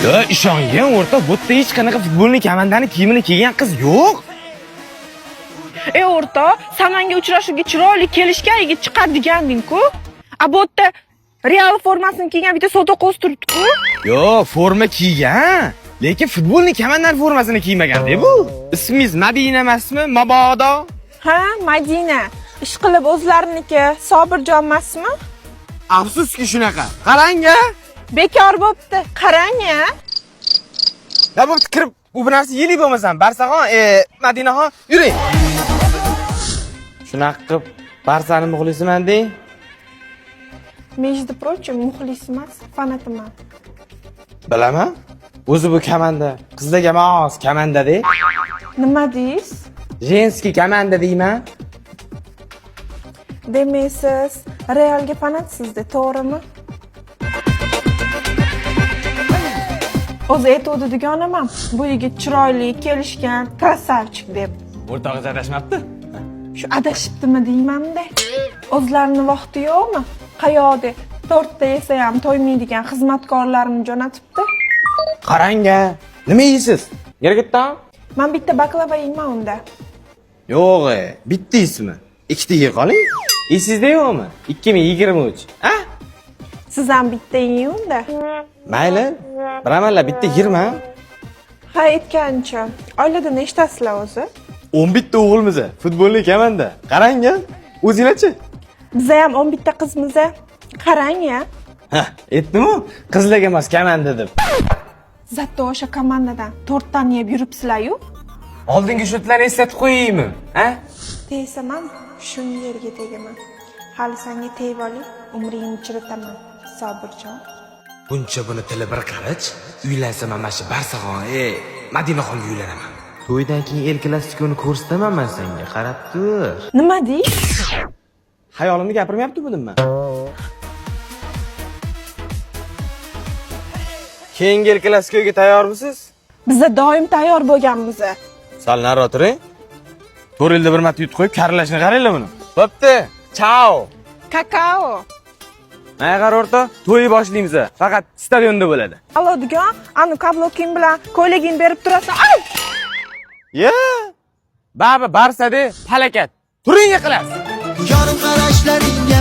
Ya ishongin o'rta, bu yerda hech qanaqa futbolni komandani kiyimini kiygan qiz yo'q. O'rta, Samanga uchrashuvga chiroyli kelishgan yigit chiqar deganding-ku. A bu yerda Real formasini kiygan bitta so'ta qo'z turibdi-ku. Yo'q, forma kiygan, lekin futbolni komandani formasini kiymagan-da bu. Ismingiz Madina emasmi? Mabodo? Ha, Madina. Ish qilib o'zlariniki Sobirjon emasmi? Afsuski shunaqa. Qarang-a. Bekor bo'pti. Qarang-a. Ya bo'pti, kirib bu narsa yeli bo'lmasam, Barsaxon, Madinaxon, yuring. Shunaqa qilib Barsani muxlisiman deng. Между прочим, muxlis emas, fanatiman. Bilaman. O'zi bu komanda, qizlarga mos komanda-da. Nima deysiz? Jenskiy komanda deyman. Demaysiz, Realga fanatsizda, to'g'rimi? O'zi aytuvdi dugonaman, bu yigit chiroyli, kelishgan, krasavchik deb. O'rtog'ingiz adashmabdi? Shu adashibdimi deyman-da. O'zlarini vaqti yo'qmi? Qayoqda 4 ta yesa ham to'ymaydigan xizmatkorlarini jo'natibdi. Qarang-a. Nima yeysiz? Gergitdan? Men bitta baklava yeyman unda. Yo'q, bitta ismi. Ikkita yey qoling. Esingizda yo'qmi? 2023. Ha? Siz ham bitta yeying unda. Mayli. Bilamanlar, bitta 20. Ha, aytgancha. Oilada nechtasizlar o'zi? 11 ta o'g'ilmiz, futbolni komanda. Qarang-a. O'zinglarchi? Biz ham 11 ta qizmiz. Qarang-a. Ha, aytdim-ku, qizlarga emas komanda deb. Zatto o'sha komandadan 4 tani yeb yuribsizlar-yu. Oldingi shotlarni eslatib qo'yaymi? Ha? Desam ham shuni yerga tegaman. Hali senga tegib oling, umringni chiritaman, Sobirjon. Buncha buni tili bir qarich, uylansam mana shu Barsaxon, Madinaxonga uylanaman. To'ydan keyin El Klassikoni ko'rsataman men senga, qarab tur. Nima deysiz? Hayolimni gapirmayapti budimmi? Keyingi El Klasikoga tayyormisiz? Biz doim tayyor bo'lganmiz. Sal nari o'tiring. 4 yilda bir marta yutib qo'yib karlashni qaranglar buni. Bo'pti. Chao. Kakao. Mana qara o'rta, to'yni boshlaymiz. Faqat stadionda bo'ladi. Allo dugon, ani kabloking bilan ko'ylagingni berib turasan. Ay! Ye! Baba Barsada falakat. Turing yiqilas. Yorim qarashlaringga